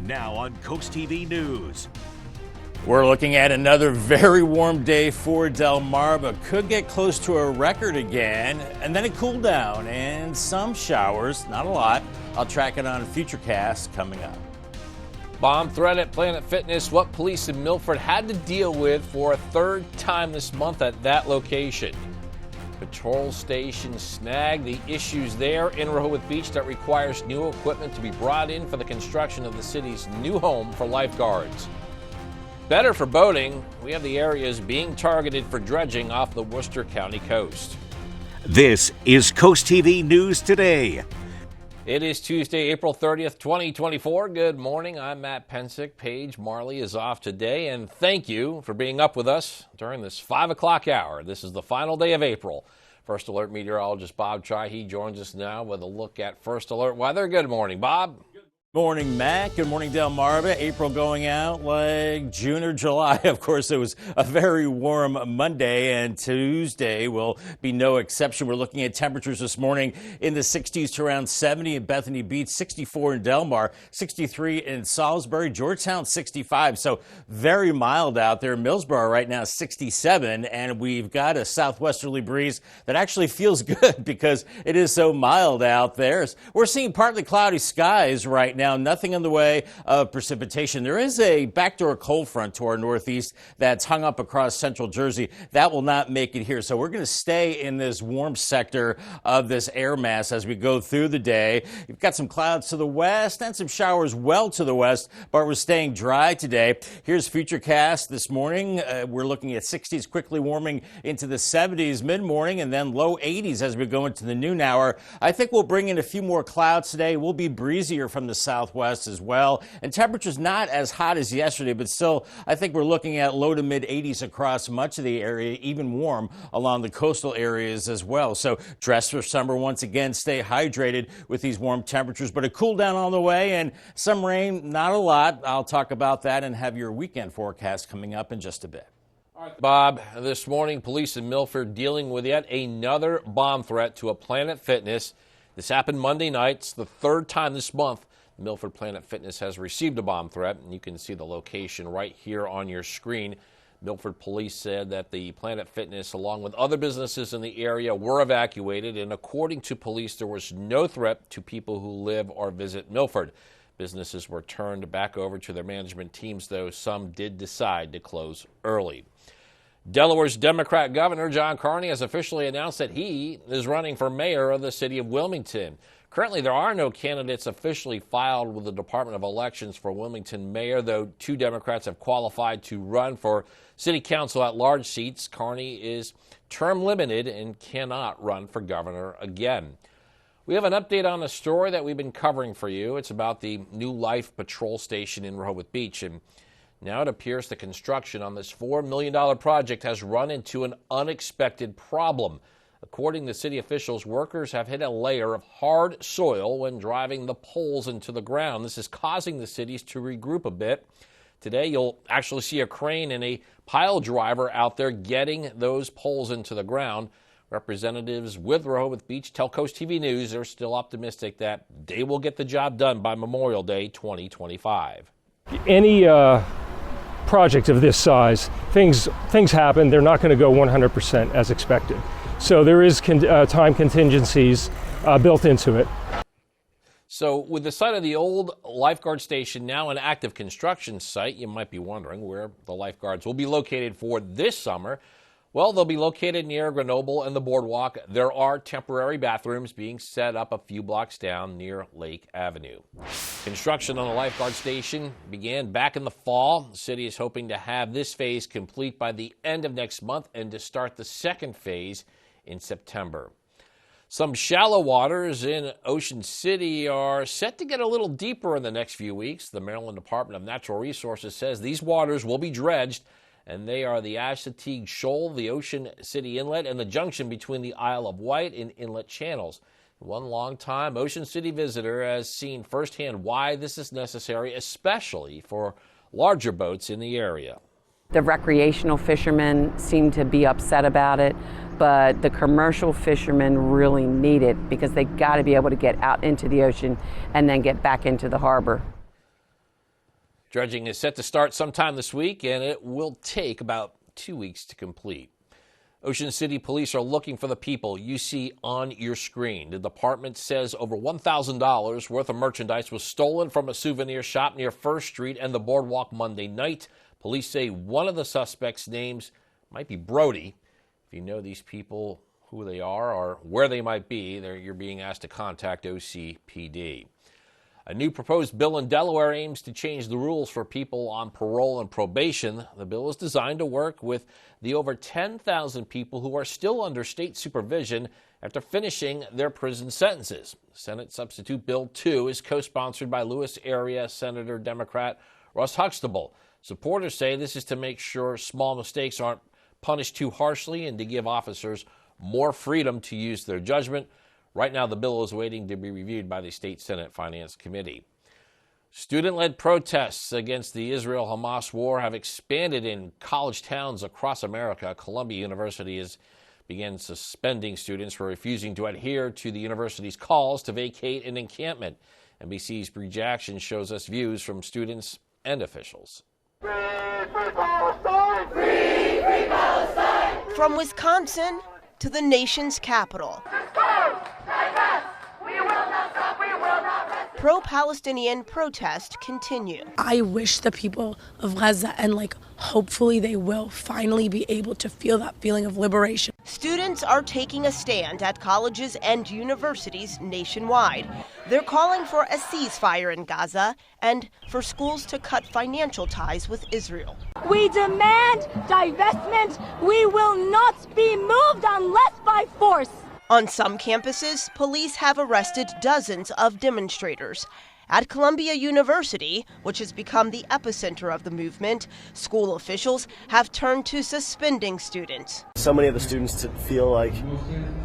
Now on CoastTV News. We're looking at another very warm day for Del Mar, but could get close to a record again. And then a cool down and some showers, not a lot. I'll track it on Futurecast coming up. Bomb threat at Planet Fitness, what police in Milford had to deal with for a third time this month at that location. Patrol station snagged the issues there in Rehoboth Beach that requires new equipment to be brought in for the construction of the city's new home for lifeguards. Better for boating, we have the areas being targeted for dredging off the Worcester County coast. This is CoastTV News Today. It is Tuesday, April 30th, 2024. Good morning. I'm Matt Pensick. Paige Marley is off today, and thank you for being up with us during this 5 o'clock hour. This is the final day of April. First Alert meteorologist Bob Trihy joins us now with a look at First Alert weather. Good morning, Bob. Morning, Matt. Good morning, Delmarva. April going out like June or July. Of course, it was a very warm Monday, and Tuesday will be no exception. We're looking at temperatures this morning in the 60s to around 70 in Bethany Beach, 64 in Del Mar, 63 in Salisbury, Georgetown 65. So very mild out there. Millsboro right now 67, and we've got a southwesterly breeze that actually feels good because it is so mild out there. We're seeing partly cloudy skies right now. Nothing in the way of precipitation. There is a backdoor cold front to our northeast that's hung up across central Jersey. That will not make it here. So we're going to stay in this warm sector of this air mass as we go through the day. You've got some clouds to the west and some showers well to the west, but we're staying dry today. Here's Futurecast this morning. We're looking at 60s, quickly warming into the 70s mid-morning and then low 80s as we go into the noon hour. I think we'll bring in a few more clouds today. We'll be breezier from the southwest as well. And temperatures not as hot as yesterday, but still, I think we're looking at low to mid 80s across much of the area, even warm along the coastal areas as well. So dress for summer once again, stay hydrated with these warm temperatures, but a cool down on the way and some rain, not a lot. I'll talk about that and have your weekend forecast coming up in just a bit. All right, Bob, this morning, police in Milford dealing with yet another bomb threat to a Planet Fitness. This happened Monday night. It's the third time this month Milford Planet Fitness has received a bomb threat, and you can see the location right here on your screen. Milford police said that the Planet Fitness, along with other businesses in the area, were evacuated, and according to police, there was no threat to people who live or visit Milford. Businesses were turned back over to their management teams, though some did decide to close early. Delaware's Democrat Governor John Carney has officially announced that he is running for mayor of the city of Wilmington. Currently, there are no candidates officially filed with the Department of Elections for Wilmington mayor, though two Democrats have qualified to run for city council at large seats. Carney is term limited and cannot run for governor again. We have an update on a story that we've been covering for you. It's about the New Life Patrol Station in Rehoboth Beach, and now it appears the construction on this $4 million project has run into an unexpected problem. According to city officials, workers have hit a layer of hard soil when driving the poles into the ground. This is causing the cities to regroup a bit. Today, you'll actually see a crane and a pile driver out there getting those poles into the ground. Representatives with Rehoboth Beach tell CoastTV News they're still optimistic that they will get the job done by Memorial Day 2025. Any project of this size, things happen. They're not going to go 100% as expected. So there is time contingencies built into it. So with the site of the old lifeguard station now an active construction site, you might be wondering where the lifeguards will be located for this summer. Well, they'll be located near Grenoble and the boardwalk. There are temporary bathrooms being set up a few blocks down near Lake Avenue. Construction on the lifeguard station began back in the fall. The city is hoping to have this phase complete by the end of next month and to start the second phase in September. Some shallow waters in Ocean City are set to get a little deeper in the next few weeks. The Maryland Department of Natural Resources says these waters will be dredged, and they are the Assateague Shoal, the Ocean City Inlet, and the junction between the Isle of Wight and inlet channels. One long-time Ocean City visitor has seen firsthand why this is necessary, especially for larger boats in the area. The recreational fishermen seem to be upset about it, but the commercial fishermen really need it because they got to be able to get out into the ocean and then get back into the harbor. Dredging is set to start sometime this week, and it will take about 2 weeks to complete. Ocean City police are looking for the people you see on your screen. The department says over $1,000 worth of merchandise was stolen from a souvenir shop near First Street and the boardwalk Monday night. Police say one of the suspects' names might be Brody. If you know these people, who they are or where they might be, you're being asked to contact OCPD. A new proposed bill in Delaware aims to change the rules for people on parole and probation. The bill is designed to work with the over 10,000 people who are still under state supervision after finishing their prison sentences. Senate Substitute Bill 2 is co-sponsored by Lewis area Senator Democrat Russ Huxtable. Supporters say this is to make sure small mistakes aren't punished too harshly and to give officers more freedom to use their judgment. Right now, the bill is waiting to be reviewed by the State Senate Finance Committee. Student-led protests against the Israel-Hamas war have expanded in college towns across America. Columbia University has began suspending students for refusing to adhere to the university's calls to vacate an encampment. NBC's Bree Jackson shows us views from students and officials. Free Palestine! Free Palestine! From Wisconsin to the nation's capital. Pro-Palestinian protests continue. I wish the people of Gaza and hopefully they will finally be able to feel that feeling of liberation. Students are taking a stand at colleges and universities nationwide. They're calling for a ceasefire in Gaza and for schools to cut financial ties with Israel. We demand divestment. We will not be moved unless by force. On some campuses, police have arrested dozens of demonstrators. At Columbia University, which has become the epicenter of the movement, school officials have turned to suspending students. So many of the students feel like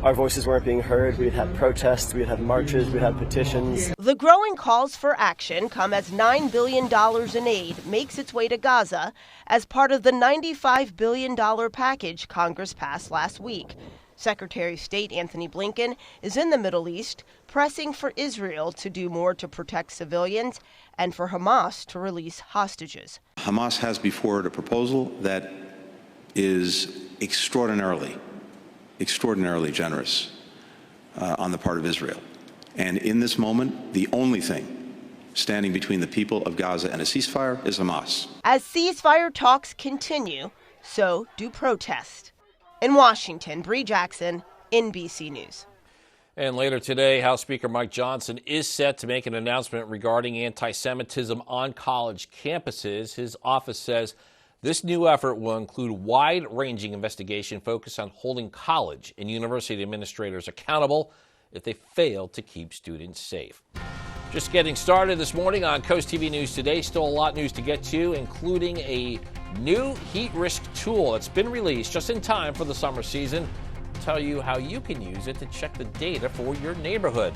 our voices weren't being heard. We'd have protests, we'd have marches, we'd have petitions. The growing calls for action come as $9 billion in aid makes its way to Gaza as part of the $95 billion package Congress passed last week. Secretary of State Anthony Blinken is in the Middle East, pressing for Israel to do more to protect civilians and for Hamas to release hostages. Hamas has before it a proposal that is extraordinarily generous on the part of Israel. And in this moment, the only thing standing between the people of Gaza and a ceasefire is Hamas. As ceasefire talks continue, so do protests. In Washington, Bree Jackson, NBC News. And later today, House Speaker Mike Johnson is set to make an announcement regarding anti-Semitism on college campuses. His office says this new effort will include wide-ranging investigation focused on holding college and university administrators accountable if they fail to keep students safe. Just getting started this morning on Coast TV News Today. Still a lot of news to get to, including a new heat risk tool that's been released just in time for the summer season. We'll tell you how you can use it to check the data for your neighborhood.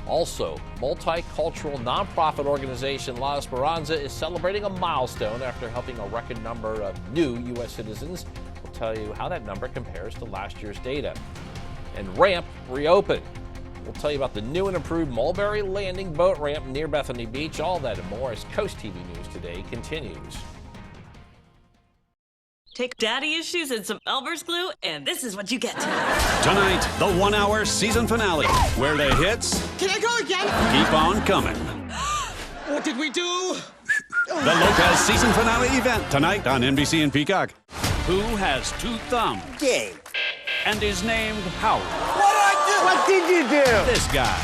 Also, multicultural nonprofit organization La Esperanza is celebrating a milestone after helping a record number of new U.S. citizens. We'll tell you how that number compares to last year's data. And ramp reopened. We'll tell you about the new and improved Mulberry Landing boat ramp near Bethany Beach. All that and more as Coast TV News Today continues. Take daddy issues and some Elmer's glue, and this is what you get. Tonight, the 1-hour season finale, where the hits Can I go again? keep on coming. What did we do? The Lopez season finale event tonight on NBC and Peacock. Who has 2 thumbs? Gay. And is named Howard? What did you do? This guy.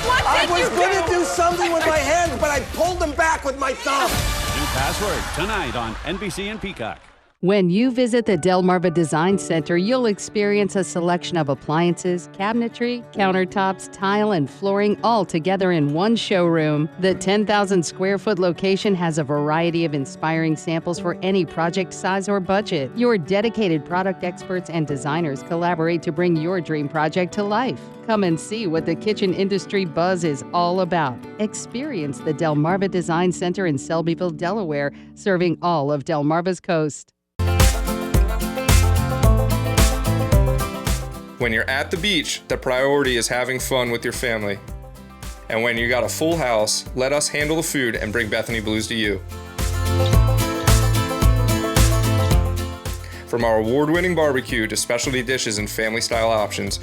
I was going to do something with my hands, but I pulled them back with my thumb. New password tonight on NBC and Peacock. When you visit the Delmarva Design Center, you'll experience a selection of appliances, cabinetry, countertops, tile, and flooring all together in one showroom. The 10,000 square foot location has a variety of inspiring samples for any project size or budget. Your dedicated product experts and designers collaborate to bring your dream project to life. Come and see what the kitchen industry buzz is all about. Experience the Delmarva Design Center in Selbyville, Delaware, serving all of Delmarva's coast. When you're at the beach, the priority is having fun with your family. And when you got a full house, let us handle the food and bring Bethany Blues to you. From our award-winning barbecue to specialty dishes and family-style options,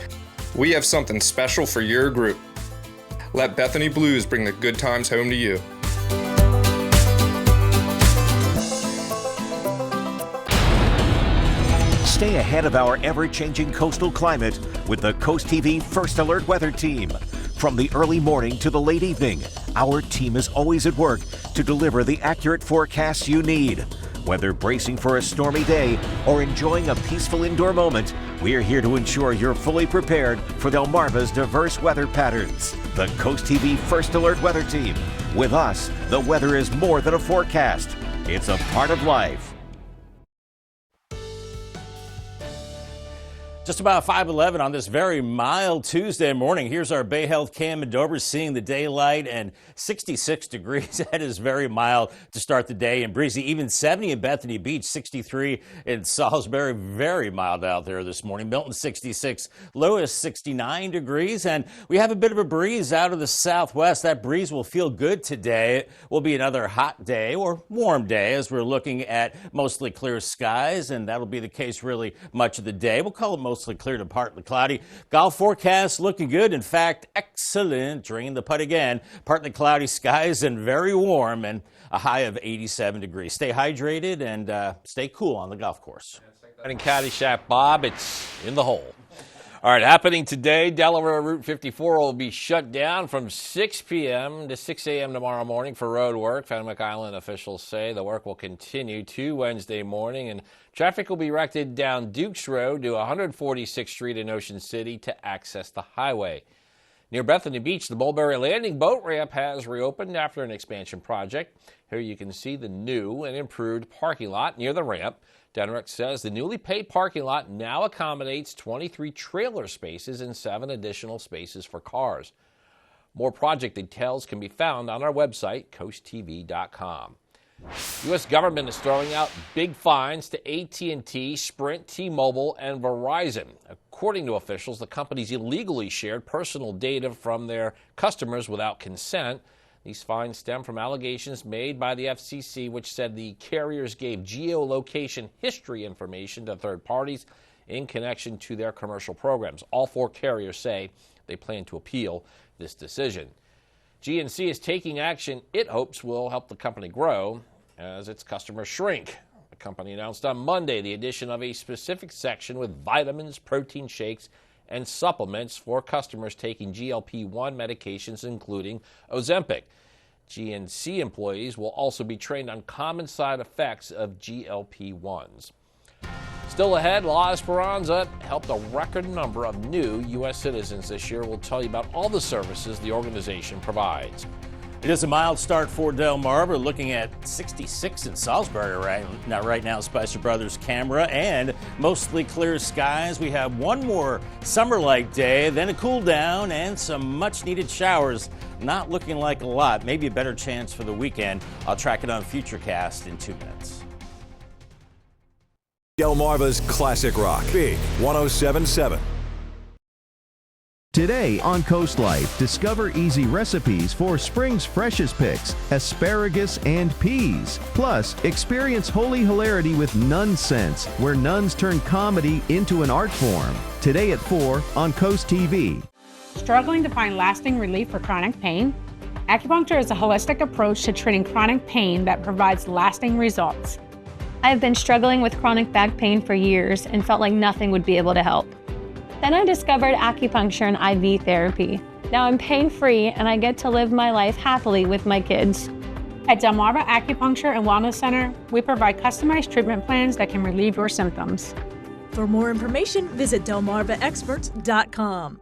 we have something special for your group. Let Bethany Blues bring the good times home to you. Stay ahead of our ever-changing coastal climate with the CoastTV First Alert Weather Team. From the early morning to the late evening, our team is always at work to deliver the accurate forecasts you need. Whether bracing for a stormy day or enjoying a peaceful indoor moment, we're here to ensure you're fully prepared for Delmarva's diverse weather patterns. The CoastTV First Alert Weather Team. With us, the weather is more than a forecast. It's a part of life. Just about 5:11 on this very mild Tuesday morning. Here's our Bay Health cam in Dover, seeing the daylight, and 66 degrees. That is very mild to start the day and breezy. Even 70 in Bethany Beach, 63 in Salisbury. Very mild out there this morning. Milton 66, Lewis 69 degrees, and we have a bit of a breeze out of the southwest. That breeze will feel good today. It will be another hot day or warm day as we're looking at mostly clear skies, and that'll be the case really much of the day. We'll call it mostly clear to partly cloudy. Golf forecast looking good. In fact, excellent. Drain the putt again. Partly cloudy skies and very warm, and a high of 87 degrees. Stay hydrated and stay cool on the golf course. And in Caddyshack, Bob, it's in the hole. All right, happening today, Delaware Route 54 will be shut down from 6 p.m. to 6 a.m. tomorrow morning for road work. Fenwick Island officials say the work will continue to Wednesday morning, and traffic will be directed down Dukes Road to 146th Street in Ocean City to access the highway. Near Bethany Beach, the Mulberry Landing boat ramp has reopened after an expansion project. Here you can see the new and improved parking lot near the ramp. Denrick says the newly paved parking lot now accommodates 23 trailer spaces and 7 additional spaces for cars. More project details can be found on our website, coasttv.com. U.S. government is throwing out big fines to AT&T, Sprint, T-Mobile, and Verizon. According to officials, the companies illegally shared personal data from their customers without consent. These fines stem from allegations made by the FCC, which said the carriers gave geolocation history information to third parties in connection to their commercial programs. All 4 carriers say they plan to appeal this decision. GNC is taking action it hopes will help the company grow as its customers shrink. The company announced on Monday the addition of a specific section with vitamins, protein shakes, and supplements for customers taking GLP-1 medications, including Ozempic. GNC employees will also be trained on common side effects of GLP-1s. Still ahead, La Esperanza helped a record number of new U.S. citizens this year. We'll tell you about all the services the organization provides. It is a mild start for Delmarva, looking at 66 in Salisbury right now, Spicer Brothers camera, and mostly clear skies. We have one more summer-like day, then a cool down, and some much-needed showers. Not looking like a lot, maybe a better chance for the weekend. I'll track it on Futurecast in 2 minutes. Delmarva's Classic Rock, Big 107.7. Today on Coast Life, discover easy recipes for spring's freshest picks, asparagus and peas. Plus, experience holy hilarity with Nunsense, where nuns turn comedy into an art form. Today at 4 on CoastTV. Struggling to find lasting relief for chronic pain? Acupuncture is a holistic approach to treating chronic pain that provides lasting results. I've been struggling with chronic back pain for years and felt like nothing would be able to help. Then I discovered acupuncture and IV therapy. Now I'm pain-free and I get to live my life happily with my kids. At Delmarva Acupuncture and Wellness Center, we provide customized treatment plans that can relieve your symptoms. For more information, visit delmarvaexperts.com.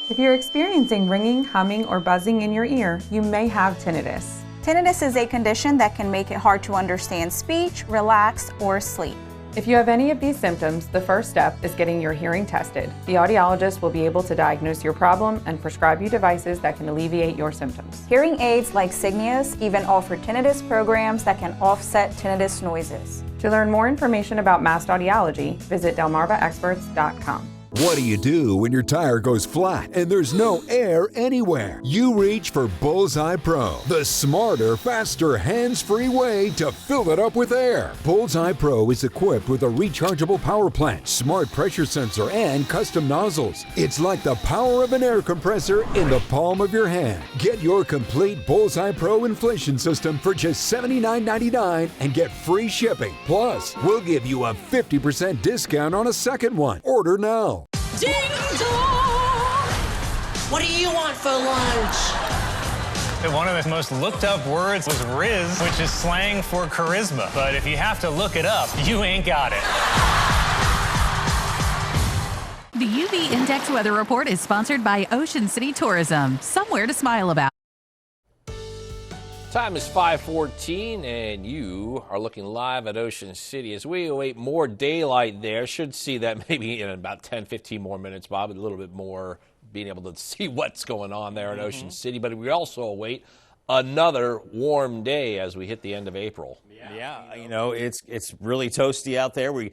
If you're experiencing ringing, humming, or buzzing in your ear, you may have tinnitus. Tinnitus is a condition that can make it hard to understand speech, relax, or sleep. If you have any of these symptoms, the first step is getting your hearing tested. The audiologist will be able to diagnose your problem and prescribe you devices that can alleviate your symptoms. Hearing aids like Signius even offer tinnitus programs that can offset tinnitus noises. To learn more information about massed audiology, visit delmarvaexperts.com. What do you do when your tire goes flat and there's no air anywhere? You reach for Bullseye Pro, the smarter, faster, hands-free way to fill it up with air. Bullseye Pro is equipped with a rechargeable power plant, smart pressure sensor, and custom nozzles. It's like the power of an air compressor in the palm of your hand. Get your complete Bullseye Pro inflation system for just $79.99 and get free shipping. Plus, we'll give you a 50% discount on a second one. Order now. Ding dong! What do you want for lunch? One of the most looked up words was Riz, which is slang for charisma. But if you have to look it up, you ain't got it. The UV Index Weather Report is sponsored by Ocean City Tourism. Somewhere to smile about. Time is 5:14, and you are looking live at Ocean City as we await more daylight there. Should see that maybe in about 10, 15 more minutes, Bob, a little bit more being able to see what's going on there in Ocean City. But we also await another warm day as we hit the end of April. Yeah, you know, it's really toasty out there. We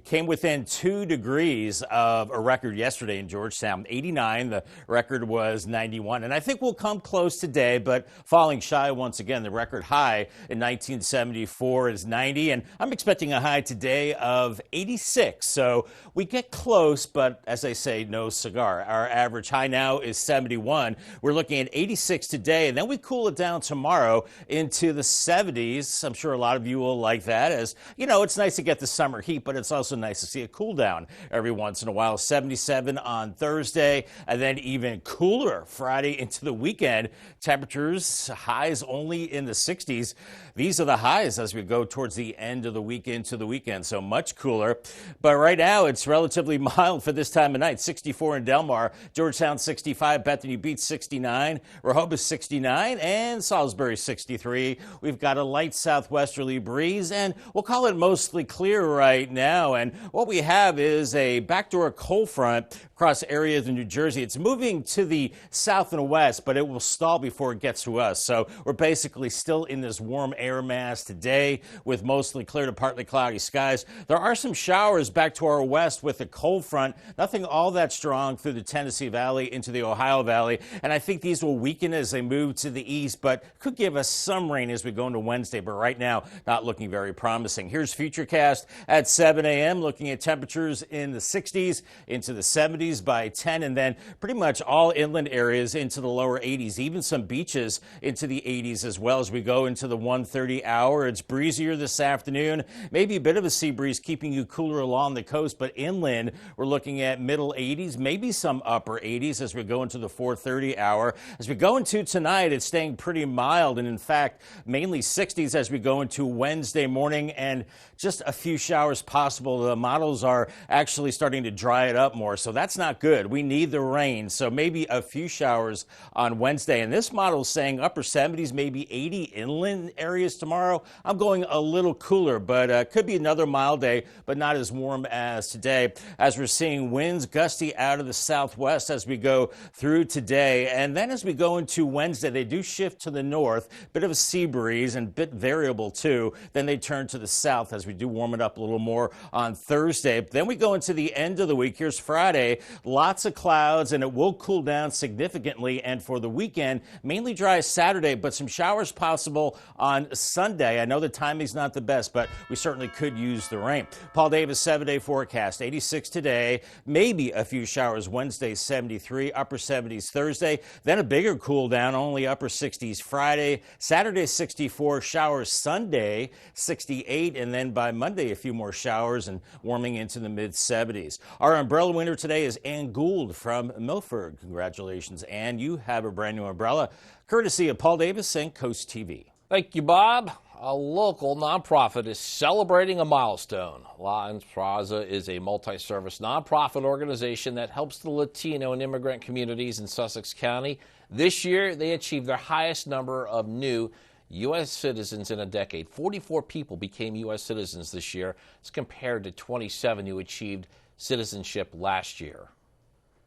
came within 2 degrees of a record yesterday in Georgetown, 89. The record was 91. And I think we'll come close today, but falling shy once again. The record high in 1974 is 90, and I'm expecting a high today of 86. So we get close, but as I say, no cigar. Our average high now is 71. We're looking at 86 today, and then we cool it down tomorrow into the 70s. I'm sure a lot of you will like that, as you know, it's nice to get the summer heat, but it's also nice to see a cool down every once in a while. 77 on Thursday, and then even cooler Friday into the weekend. Temperatures highs only in the 60s. These are the highs as we go towards the end of the week into the weekend, so much cooler. But right now it's relatively mild for this time of night. 64 in Del Mar, Georgetown 65, Bethany Beach 69, Rehoboth 69, and Salisbury 63. We've got a light southwesterly breeze, and we'll call it mostly clear right now. And what we have is a backdoor cold front across areas in New Jersey. It's moving to the south and west, but it will stall before it gets to us. So we're basically still in this warm air mass today with mostly clear to partly cloudy skies. There are some showers back to our west with the cold front. Nothing all that strong through the Tennessee Valley into the Ohio Valley. And I think these will weaken as they move to the east, but could give us some rain as we go into Wednesday. But right now, not looking very promising. Here's Futurecast at 7 a.m. looking at temperatures in the 60s into the 70s by 10, and then pretty much all inland areas into the lower 80s, even some beaches into the 80s as well as we go into the 1:30 hour. It's breezier this afternoon, maybe a bit of a sea breeze keeping you cooler along the coast, but inland we're looking at middle 80s, maybe some upper 80s as we go into the 4:30 hour. As we go into tonight, it's staying pretty mild, and in fact, mainly 60s as we go into Wednesday morning, and just a few showers possible. The models are actually starting to dry it up more, so that's not good. We need the rain, so maybe a few showers on Wednesday. And this model is saying upper 70s, maybe 80 inland areas tomorrow. I'm going a little cooler, but could be another mild day, but not as warm as today. As we're seeing winds gusty out of the southwest as we go through today. And then as we go into Wednesday, they do shift to the north, bit of a sea breeze and bit variable too. Then they turn to the south as we do warm it up a little more on Thursday. Then we go into the end of the week. Here's Friday. Lots of clouds, and it will cool down significantly. And for the weekend, mainly dry Saturday, but some showers possible on Sunday. I know the timing's not the best, but we certainly could use the rain. Paul Davis 7-day forecast. 86 today, maybe a few showers Wednesday, 73, upper 70s Thursday. Then a bigger cool down, only upper 60s Friday. Saturday 64, showers Sunday 68, and then by Monday a few more showers and warming into the mid 70s. Our umbrella winner today is Ann Gould from Milford. Congratulations, Ann. You have a brand new umbrella, courtesy of Paul Davis and Coast TV. Thank you, Bob. A local nonprofit is celebrating a milestone. Lions Plaza is a multi-service nonprofit organization that helps the Latino and immigrant communities in Sussex County. This year, they achieved their highest number of new U.S. citizens in a decade. 44 people became U.S. citizens this year. It's compared to 27 who achieved citizenship last year.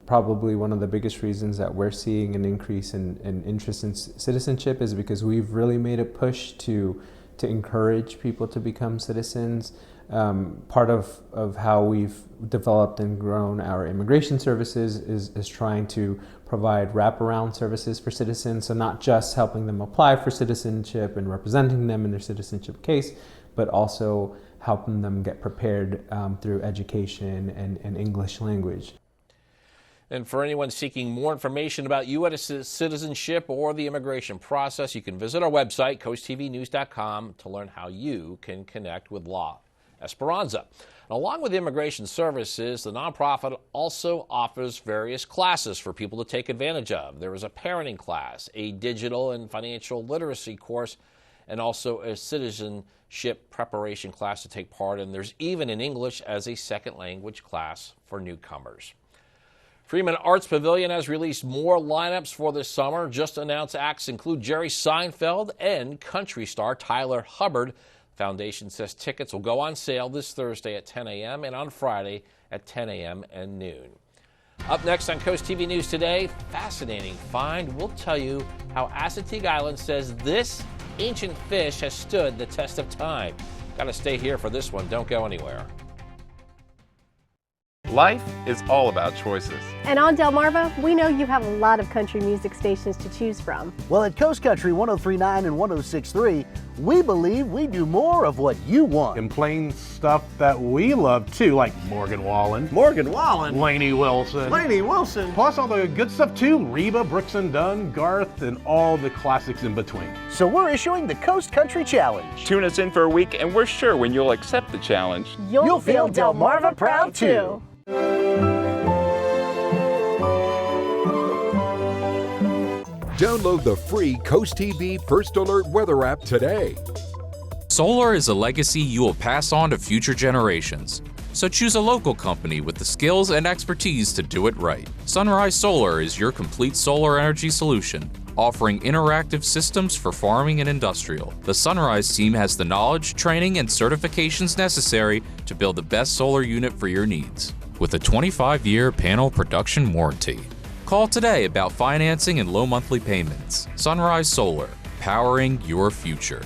Probably one of the biggest reasons that we're seeing an increase in interest in citizenship is because we've really made a push to encourage people to become citizens. part of how we've developed and grown our immigration services is trying to provide wraparound services for citizens. So not just helping them apply for citizenship and representing them in their citizenship case, but also helping them get prepared through education and English language. And for anyone seeking more information about U.S. citizenship or the immigration process, you can visit our website, coasttvnews.com, to learn how you can connect with Law Esperanza. And along with immigration services, the nonprofit also offers various classes for people to take advantage of. There is a parenting class, a digital and financial literacy course, and also a citizenship preparation class to take part in. There's even an English as a second language class for newcomers. Freeman Arts Pavilion has released more lineups for this summer. Just announced acts include Jerry Seinfeld and country star Tyler Hubbard. Foundation says tickets will go on sale this Thursday at 10 a.m. and on Friday at 10 a.m. and noon. Up next on Coast TV News Today, fascinating find. We'll tell you how Assateague Island says this ancient fish has stood the test of time. Got to stay here for this one. Don't go anywhere. Life is all about choices. And on Delmarva, we know you have a lot of country music stations to choose from. Well, at Coast Country 103.9 and 106.3, we believe we do more of what you want. And playing stuff that we love too, like Morgan Wallen. Morgan Wallen? Lainey Wilson. Lainey Wilson. Plus all the good stuff too, Reba, Brooks and Dunn, Garth, and all the classics in between. So we're issuing the Coast Country Challenge. Tune us in for a week and we're sure when you'll accept the challenge, you'll feel Delmarva proud too. Download the free Coast TV First Alert weather app today. Solar is a legacy you will pass on to future generations. So choose a local company with the skills and expertise to do it right. Sunrise Solar is your complete solar energy solution, offering interactive systems for farming and industrial. The Sunrise team has the knowledge, training, and certifications necessary to build the best solar unit for your needs, with a 25-year panel production warranty. Call today about financing and low monthly payments. Sunrise Solar, powering your future.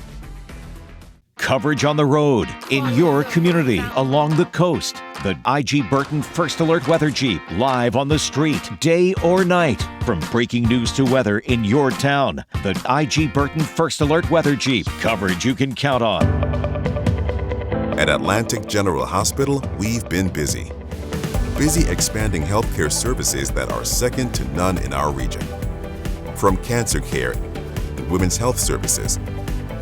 Coverage on the road, in your community, along the coast. The IG Burton First Alert Weather Jeep, live on the street, day or night. From breaking news to weather in your town. The IG Burton First Alert Weather Jeep, coverage you can count on. At Atlantic General Hospital, we've been busy. Busy expanding healthcare services that are second to none in our region. From cancer care and women's health services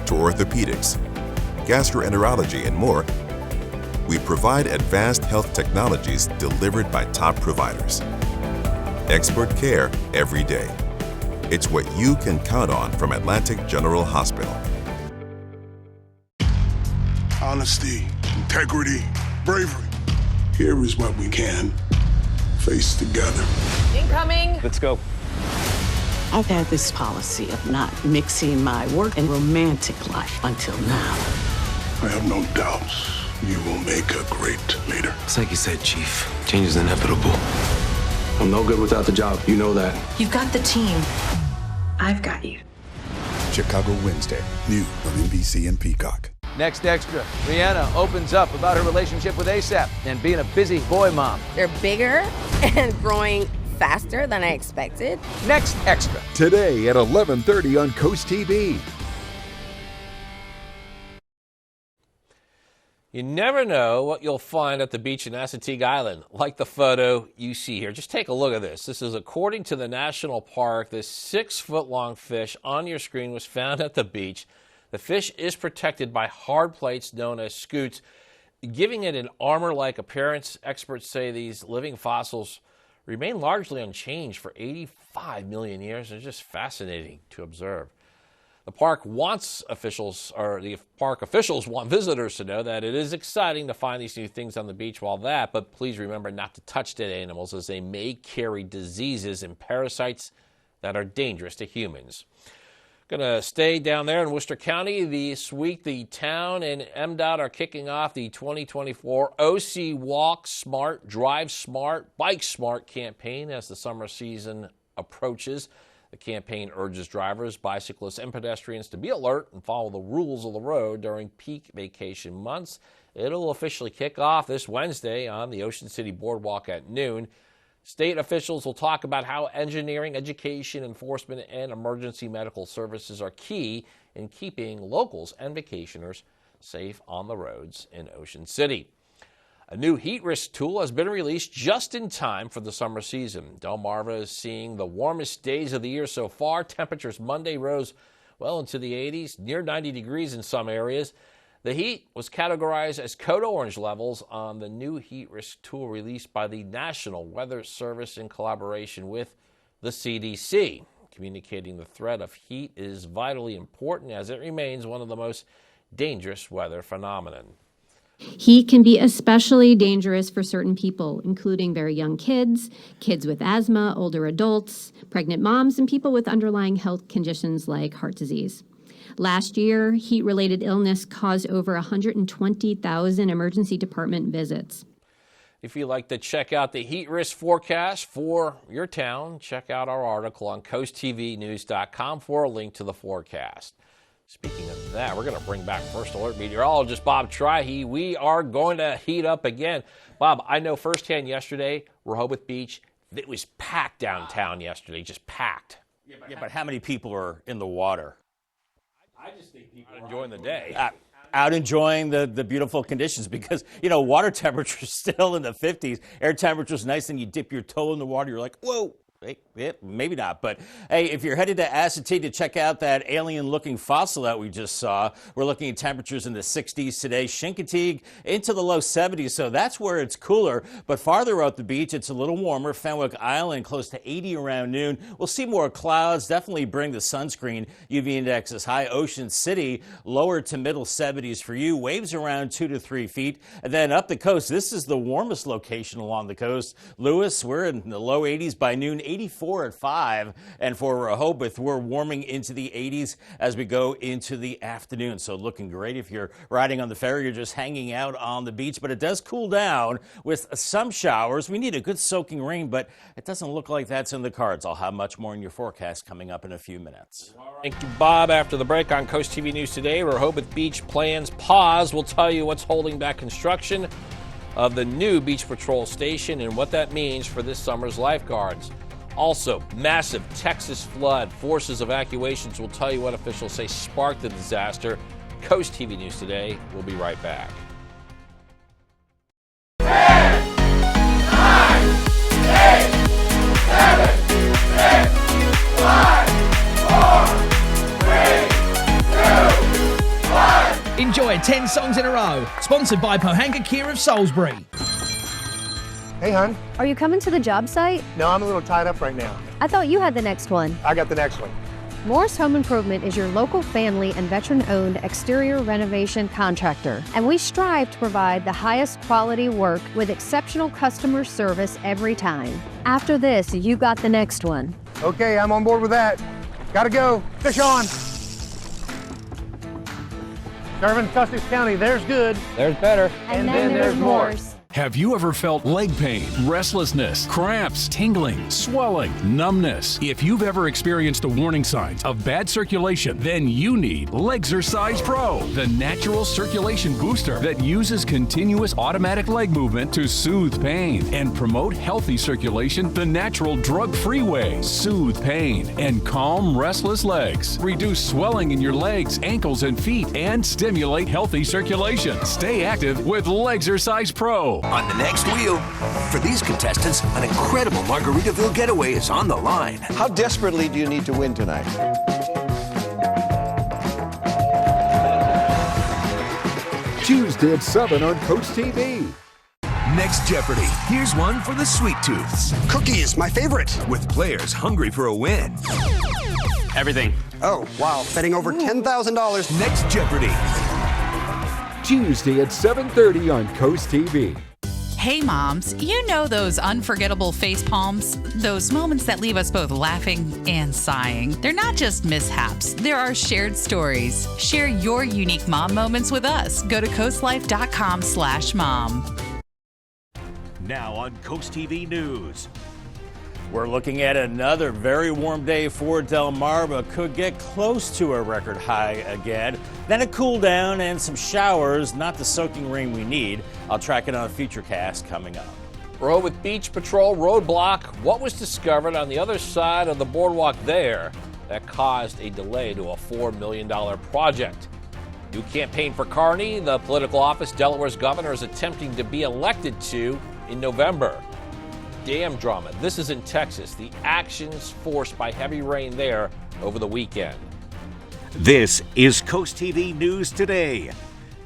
to orthopedics, gastroenterology, and more, we provide advanced health technologies delivered by top providers. Expert care every day. It's what you can count on from Atlantic General Hospital. Honesty, integrity, bravery. Here is what we can face together. Incoming. Let's go. I've had this policy of not mixing my work and romantic life until now. I have no doubts you will make a great leader. It's like you said, Chief. Change is inevitable. I'm no good without the job. You know that. You've got the team. I've got you. Chicago Wednesday, new on NBC and Peacock. Next Extra, Rihanna opens up about her relationship with ASAP and being a busy boy mom. They're bigger and growing faster than I expected. Next Extra. Today at 11:30 on Coast TV. You never know what you'll find at the beach in Assateague Island, like the photo you see here. Just take a look at this. This is according to the national park. This 6-foot-long fish on your screen was found at the beach. The fish is protected by hard plates known as scutes, giving it an armor-like appearance. Experts say these living fossils remain largely unchanged for 85 million years. It's just fascinating to observe. The park officials want visitors to know that it is exciting to find these new things on the beach but please remember not to touch dead animals, as they may carry diseases and parasites that are dangerous to humans. Going to stay down there in Worcester County. This week, the town and MDOT are kicking off the 2024 OC Walk Smart, Drive Smart, Bike Smart campaign as the summer season approaches. The campaign urges drivers, bicyclists, and pedestrians to be alert and follow the rules of the road during peak vacation months. It'll officially kick off this Wednesday on the Ocean City Boardwalk at noon. State officials will talk about how engineering, education, enforcement, and emergency medical services are key in keeping locals and vacationers safe on the roads in Ocean City. A new heat risk tool has been released just in time for the summer season. Delmarva is seeing the warmest days of the year so far. Temperatures Monday rose well into the 80s, near 90 degrees in some areas. The heat was categorized as code orange levels on the new heat risk tool released by the National Weather Service in collaboration with the CDC. Communicating the threat of heat is vitally important as it remains one of the most dangerous weather phenomenon. Heat can be especially dangerous for certain people, including very young kids, kids with asthma, older adults, pregnant moms, and people with underlying health conditions like heart disease. Last year, heat-related illness caused over 120,000 emergency department visits. If you'd like to check out the heat risk forecast for your town, check out our article on CoastTVnews.com for a link to the forecast. Speaking of that, we're going to bring back First Alert meteorologist Bob Trihy. We are going to heat up again. Bob, I know firsthand yesterday, Rehoboth Beach, it was packed downtown yesterday, just packed. Yeah, but how many people are in the water? I just think people are enjoying the day. Out enjoying the beautiful conditions because, water temperature's still in the 50s. Air temperature's nice, and you dip your toe in the water, you're like, whoa. Hey, maybe not, but hey, if you're headed to Assateague to check out that alien-looking fossil that we just saw, we're looking at temperatures in the 60s today. Chincoteague into the low 70s, so that's where it's cooler. But farther out the beach, it's a little warmer. Fenwick Island close to 80 around noon. We'll see more clouds. Definitely bring the sunscreen. UV index is high. Ocean City lower to middle 70s for you. Waves around 2 to 3 feet. And then up the coast, this is the warmest location along the coast. Lewis, we're in the low 80s by noon. 84 at 5, and for Rehoboth, we're warming into the 80s as we go into the afternoon. So looking great if you're riding on the ferry or just hanging out on the beach, but it does cool down with some showers. We need a good soaking rain, but it doesn't look like that's in the cards. I'll have much more in your forecast coming up in a few minutes. Thank you, Bob. After the break on Coast TV News Today, Rehoboth Beach plans pause. We'll tell you what's holding back construction of the new Beach Patrol station and what that means for this summer's lifeguards. Also, massive Texas flood forces evacuations. We'll tell you what officials say sparked the disaster. Coast TV News Today. We'll be right back. 10, 9, 8, 7, 6, 5, 4, 3, 2, 1. Enjoy 10 songs in a row. Sponsored by Pohanga Kia of Salisbury. Hey, hon. Are you coming to the job site? No, I'm a little tied up right now. I thought you had the next one. I got the next one. Morris Home Improvement is your local family and veteran-owned exterior renovation contractor, and we strive to provide the highest quality work with exceptional customer service every time. After this, you got the next one. Okay, I'm on board with that. Gotta go. Fish on. Serving Sussex County, there's good. There's better. And then there's Morris. Have you ever felt leg pain, restlessness, cramps, tingling, swelling, numbness? If you've ever experienced the warning signs of bad circulation, then you need Legzercise Pro, the natural circulation booster that uses continuous automatic leg movement to soothe pain and promote healthy circulation the natural drug-free way. Soothe pain and calm restless legs. Reduce swelling in your legs, ankles, and feet, and stimulate healthy circulation. Stay active with Legzercise Pro. On the next wheel, for these contestants, an incredible Margaritaville getaway is on the line. How desperately do you need to win tonight? Tuesday at 7 on Coast TV. Next Jeopardy! Here's one for the sweet tooths. Cookies, my favorite. With players hungry for a win. Everything. Oh, wow. Betting over $10,000. Next Jeopardy! Tuesday at 7:30 on Coast TV. Hey moms, you know those unforgettable face palms? Those moments that leave us both laughing and sighing. They're not just mishaps, there are shared stories. Share your unique mom moments with us. Go to coastlife.com/mom. Now on Coast TV News. We're looking at another very warm day for Delmarva. Could get close to a record high again. Then a cool down and some showers, not the soaking rain we need. I'll track it on a Futurecast coming up. Rehoboth Beach Patrol roadblock. What was discovered on the other side of the boardwalk there that caused a delay to a $4 million project? New campaign for Carney, the political office Delaware's governor is attempting to be elected to in November. Dam drama. This is in Texas. The actions forced by heavy rain there over the weekend. This is Coast TV News Today.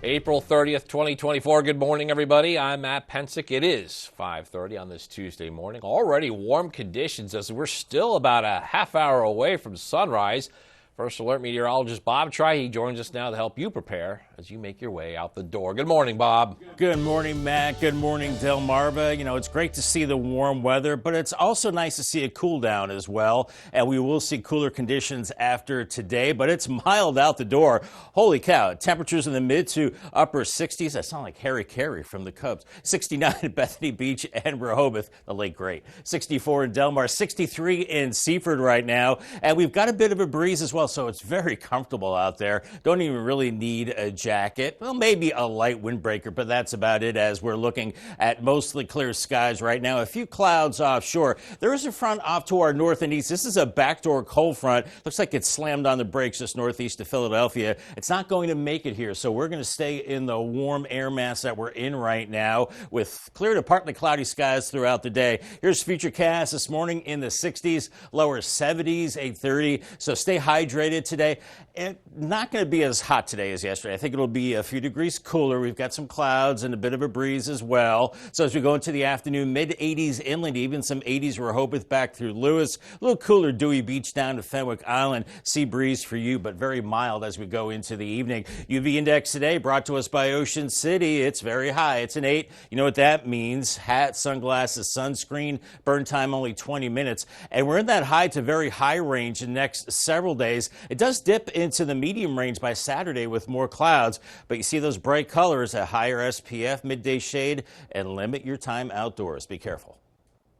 April 30th, 2024. Good morning, everybody. I'm Matt Pensick. It is 5:30 on this Tuesday morning. Already warm conditions as we're still about a half hour away from sunrise. First Alert meteorologist Bob Trihy joins us now to help you prepare as you make your way out the door. Good morning, Bob. Good morning, Matt. Good morning, Delmarva. You know, it's great to see the warm weather, but it's also nice to see a cool down as well. And we will see cooler conditions after today, but it's mild out the door. Holy cow. Temperatures in the mid to upper 60s. That sound like Harry Carey from the Cubs. 69 in Bethany Beach and Rehoboth, the late great. 64 in Delmar, 63 in Seaford right now. And we've got a bit of a breeze as well, so it's very comfortable out there. Don't even really need a jacket. Well, maybe a light windbreaker, but that's about it as we're looking at mostly clear skies right now. A few clouds offshore. There is a front off to our north and east. This is a backdoor cold front. Looks like it's slammed on the brakes just northeast of Philadelphia. It's not going to make it here, so we're going to stay in the warm air mass that we're in right now with clear to partly cloudy skies throughout the day. Here's Futurecast this morning in the 60s, lower 70s, 8:30. So stay hydrated today. And not going to be as hot today as yesterday. I think it'll be a few degrees cooler. We've got some clouds and a bit of a breeze as well. So as we go into the afternoon, mid-80s inland, even some 80s Rehoboth back through Lewis. A little cooler Dewey Beach down to Fenwick Island. Sea breeze for you, but very mild as we go into the evening. UV index today brought to us by Ocean City. It's very high. It's an 8. You know what that means? Hat, sunglasses, sunscreen, burn time only 20 minutes. And we're in that high to very high range in the next several days. It does dip into the medium range by Saturday with more clouds, but you see those bright colors, a higher SPF, midday shade, and limit your time outdoors. Be careful.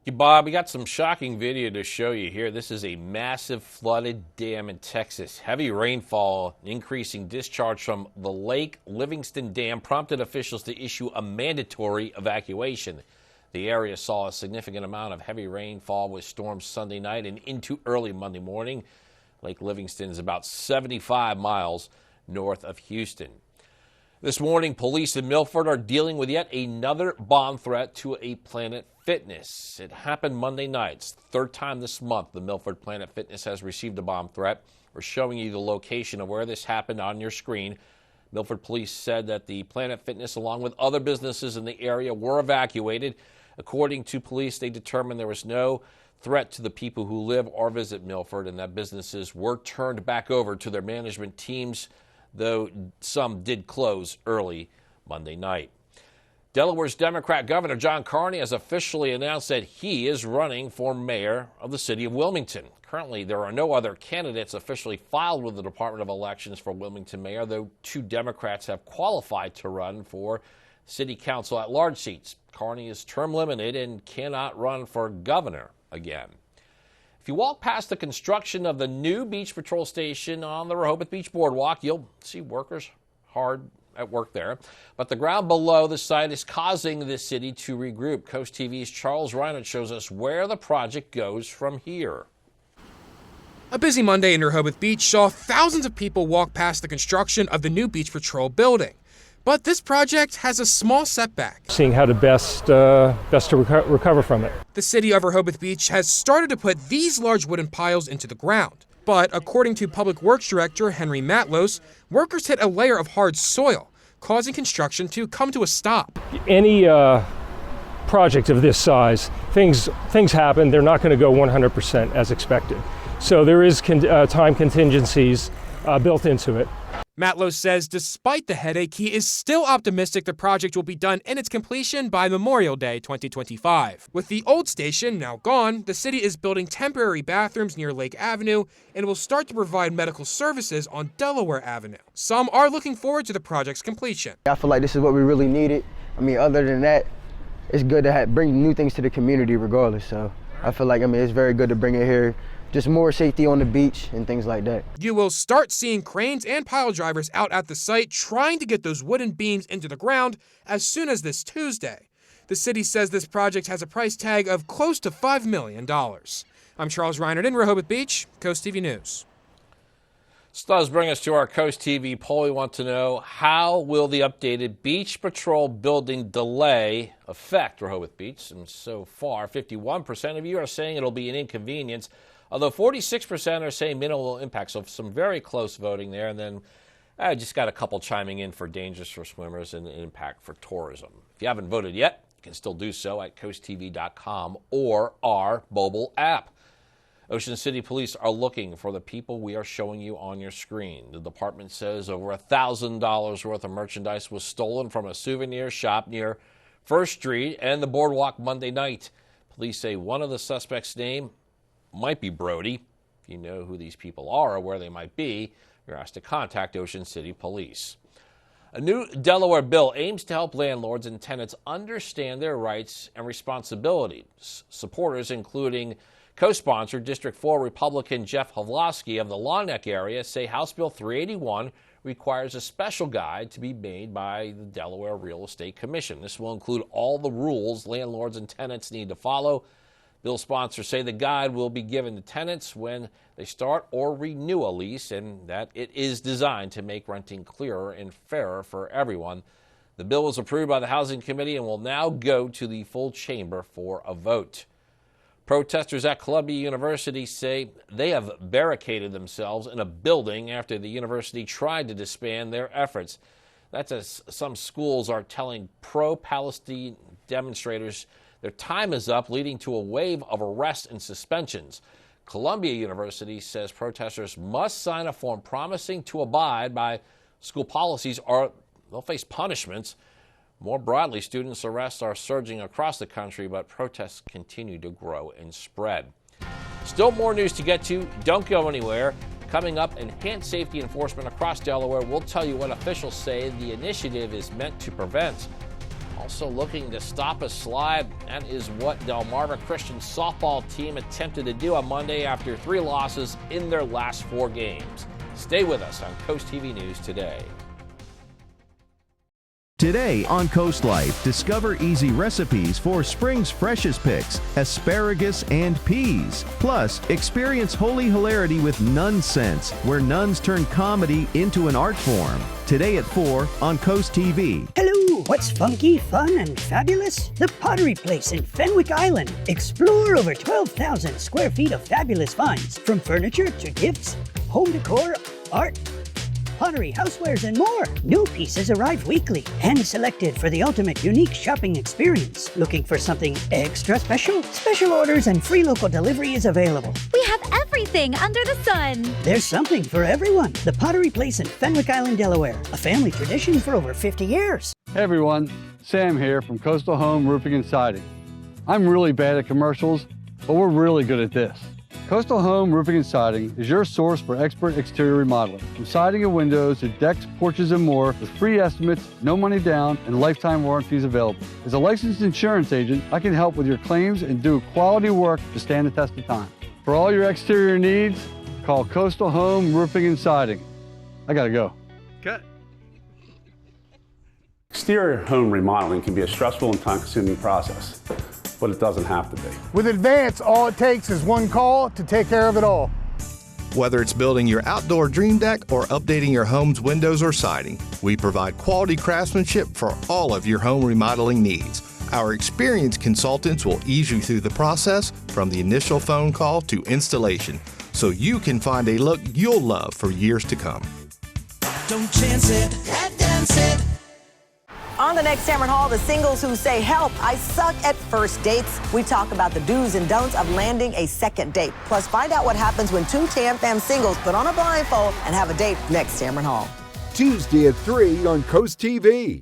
Hey, Bob, we got some shocking video to show you here. This is a massive flooded dam in Texas. Heavy rainfall, increasing discharge from the Lake Livingston Dam prompted officials to issue a mandatory evacuation. The area saw a significant amount of heavy rainfall with storms Sunday night and into early Monday morning. Lake Livingston is about 75 miles north of Houston. This morning, police in Milford are dealing with yet another bomb threat to a Planet Fitness. It happened Monday night. It's the third time this month the Milford Planet Fitness has received a bomb threat. We're showing you the location of where this happened on your screen. Milford police said that the Planet Fitness, along with other businesses in the area, were evacuated. According to police, they determined there was no threat to the people who live or visit Milford and that businesses were turned back over to their management teams, though some did close early Monday night. Delaware's Democrat Governor John Carney has officially announced that he is running for mayor of the city of Wilmington. Currently, there are no other candidates officially filed with the Department of Elections for Wilmington mayor, though 2 Democrats have qualified to run for city council at-large seats. Carney is term limited and cannot run for governor again. If you walk past the construction of the new Beach Patrol station on the Rehoboth Beach Boardwalk, you'll see workers hard at work there. But the ground below the site is causing the city to regroup. Coast TV's Charles Reinert shows us where the project goes from here. A busy Monday in Rehoboth Beach saw thousands of people walk past the construction of the new Beach Patrol building. But this project has a small setback. Seeing how to best to recover from it. The city of Rehoboth Beach has started to put these large wooden piles into the ground. But according to Public Works Director Henry Matlos, workers hit a layer of hard soil, causing construction to come to a stop. Any project of this size, things happen. They're not going to go 100% as expected. So there is time contingencies built into it. Matlos says despite the headache, he is still optimistic the project will be done in its completion by Memorial Day 2025. With the old station now gone, the city is building temporary bathrooms near Lake Avenue and will start to provide medical services on Delaware Avenue. Some are looking forward to the project's completion. I feel like this is what we really needed. I mean, other than that, it's good to bring new things to the community regardless. So I feel like, it's very good to bring it here. Just more safety on the beach and things like that. You will start seeing cranes and pile drivers out at the site trying to get those wooden beams into the ground as soon as this Tuesday. The city says this project has a price tag of close to $5 million. I'm Charles Reinert in Rehoboth Beach, Coast TV News. This does bring us to our Coast TV poll. We want to know, how will the updated Beach Patrol building delay affect Rehoboth Beach? And so far, 51% of you are saying it'll be an inconvenience, although 46% are saying minimal impact. So some very close voting there. And then I just got a couple chiming in for dangers for swimmers and impact for tourism. If you haven't voted yet, you can still do so at coasttv.com or our mobile app. Ocean City Police are looking for the people we are showing you on your screen. The department says over $1,000 worth of merchandise was stolen from a souvenir shop near First Street and the Boardwalk Monday night. Police say one of the suspects' name might be Brody. If you know who these people are or where they might be, you're asked to contact Ocean City Police. A new Delaware bill aims to help landlords and tenants understand their rights and responsibilities. Supporters, including co-sponsor District 4 Republican Jeff Havlosky of the Long Neck area, say House Bill 381 requires a special guide to be made by the Delaware Real Estate Commission. This will include all the rules landlords and tenants need to follow. Bill sponsors say the guide will be given to tenants when they start or renew a lease, and that it is designed to make renting clearer and fairer for everyone. The bill was approved by the Housing Committee and will now go to the full chamber for a vote. Protesters at Columbia University say they have barricaded themselves in a building after the university tried to disband their efforts. That's as some schools are telling pro-Palestine demonstrators their time is up, leading to a wave of arrests and suspensions. Columbia University says protesters must sign a form promising to abide by school policies or they'll face punishments. More broadly, students' arrests are surging across the country, but protests continue to grow and spread. Still more news to get to. Don't go anywhere. Coming up, enhanced safety enforcement across Delaware. We'll tell you what officials say the initiative is meant to prevent. Also looking to stop a slide. That is what Delmarva Christian softball team attempted to do on Monday after 3 losses in their last 4 games. Stay with us on Coast TV News today. Today on Coast Life, discover easy recipes for spring's freshest picks, asparagus and peas. Plus, experience holy hilarity with Nun Sense, where nuns turn comedy into an art form. Today at 4 on Coast TV. Hello, what's funky, fun, and fabulous? The Pottery Place in Fenwick Island. Explore over 12,000 square feet of fabulous finds, from furniture to gifts, home decor, art, pottery, housewares, and more. New pieces arrive weekly, hand-selected for the ultimate unique shopping experience. Looking for something extra special? Special orders and free local delivery is available. We have everything under the sun. There's something for everyone. The Pottery Place in Fenwick Island, Delaware. A family tradition for over 50 years. Hey everyone, Sam here from Coastal Home Roofing and Siding. I'm really bad at commercials, but we're really good at this. Coastal Home Roofing and Siding is your source for expert exterior remodeling. From siding and windows to decks, porches, and more, with free estimates, no money down, and lifetime warranties available. As a licensed insurance agent, I can help with your claims and do quality work to stand the test of time. For all your exterior needs, call Coastal Home Roofing and Siding. I gotta go. Cut. Exterior home remodeling can be a stressful and time-consuming process, but it doesn't have to be. With Advance, all it takes is one call to take care of it all. Whether it's building your outdoor dream deck or updating your home's windows or siding, we provide quality craftsmanship for all of your home remodeling needs. Our experienced consultants will ease you through the process from the initial phone call to installation, so you can find a look you'll love for years to come. Don't chance it, advance it. On the next Tamron Hall, the singles who say, help, I suck at first dates. We talk about the do's and don'ts of landing a second date. Plus, find out what happens when 2 Tam Fam singles put on a blindfold and have a date next Tamron Hall. Tuesday at 3 on Coast TV.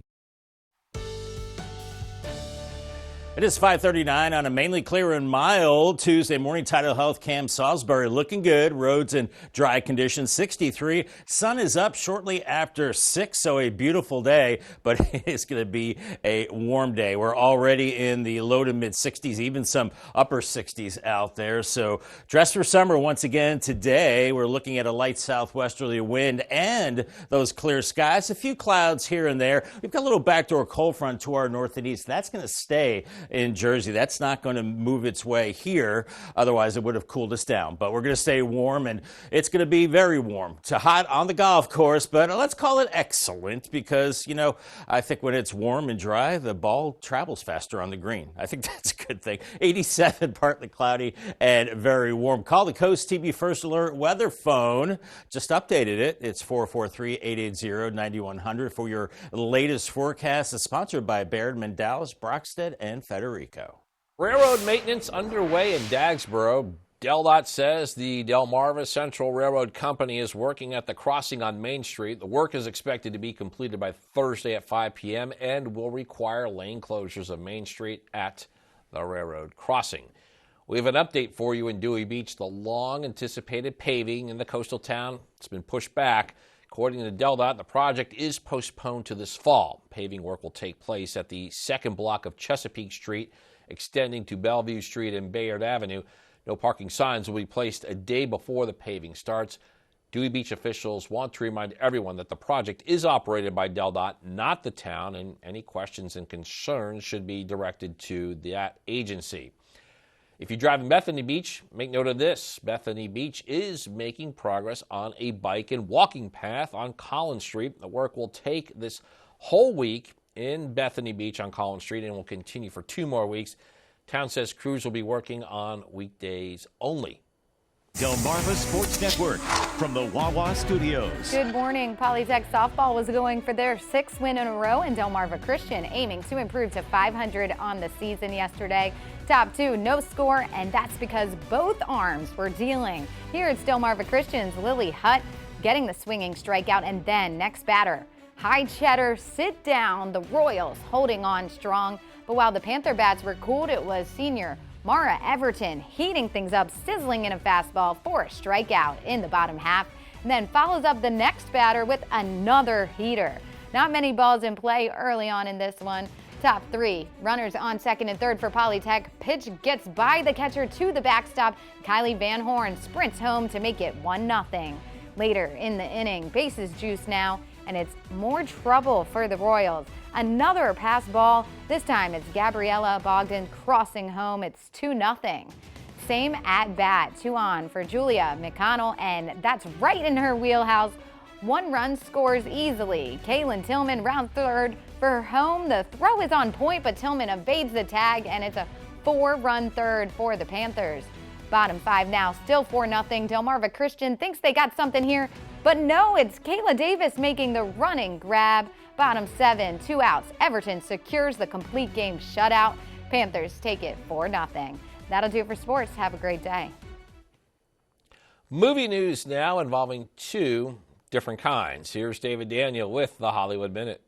It is 5:39 on a mainly clear and mild Tuesday morning. Tidal Health Cam Salisbury looking good. Roads in dry conditions. 63. Sun is up shortly after 6, so a beautiful day, but it's going to be a warm day. We're already in the low to mid 60s, even some upper 60s out there. So dress for summer once again today. We're looking at a light southwesterly wind and those clear skies. A few clouds here and there. We've got a little backdoor cold front to our north and east. That's going to stay in Jersey. That's not going to move its way here. Otherwise, it would have cooled us down. But we're going to stay warm, and it's going to be very warm to hot on the golf course. But let's call it excellent because, you know, I think when it's warm and dry, the ball travels faster on the green. I think that's a good thing. 87, partly cloudy and very warm. Call the Coast TV First Alert weather phone. Just updated it. It's 443-880-9100 for your latest forecast. It's sponsored by Baird, Mandalis, Brockstead, and Federico. Railroad maintenance underway in Dagsboro. DelDOT says the Delmarva Central Railroad Company is working at the crossing on Main Street. The work is expected to be completed by Thursday at 5 p.m. and will require lane closures of Main Street at the railroad crossing. We have an update for you in Dewey Beach. The long-anticipated paving in the coastal town, it's been pushed back. According to DelDOT, the project is postponed to this fall. Paving work will take place at the second block of Chesapeake Street, extending to Bellevue Street and Bayard Avenue. No parking signs will be placed a day before the paving starts. Dewey Beach officials want to remind everyone that the project is operated by DelDOT, not the town, and any questions and concerns should be directed to that agency. If you drive in Bethany Beach, make note of this. Bethany Beach is making progress on a bike and walking path on Collins Street. The work will take this whole week in Bethany Beach on Collins Street and will continue for 2 more weeks. Town says crews will be working on weekdays only. Delmarva Sports Network from the Wawa Studios. Good morning. Polytech softball was going for their 6th win in a row, and Delmarva Christian aiming to improve to 500 on the season yesterday. Top 2, no score, and that's because both arms were dealing. Here it's Delmarva Christian's Lily Hutt getting the swinging strikeout, and then next batter, High Cheddar, sit down. The Royals holding on strong, but while the Panther bats were cooled, it was senior Mara Everton heating things up, sizzling in a fastball for a strikeout in the bottom half, and then follows up the next batter with another heater. Not many balls in play early on in this one. Top 3, runners on second and third for Polytech. Pitch gets by the catcher to the backstop. Kylie Van Horn sprints home to make it 1-0. Later in the inning, bases juice now, and it's more trouble for the Royals. Another pass ball. This time it's Gabriella Bogdan crossing home. It's 2-0. Same at bat, 2 on for Julia McConnell, and that's right in her wheelhouse. 1 run scores easily. Kaylin Tillman round third for home. The throw is on point, but Tillman evades the tag, and it's a 4-run third for the Panthers. Bottom 5 now, still 4-0. Delmarva Christian thinks they got something here, but no, it's Kayla Davis making the running grab. Bottom 7, 2 outs. Everton secures the complete game shutout. Panthers take it 4-0. That'll do it for sports. Have a great day. Movie news now involving 2 different kinds. Here's David Daniel with the Hollywood Minute.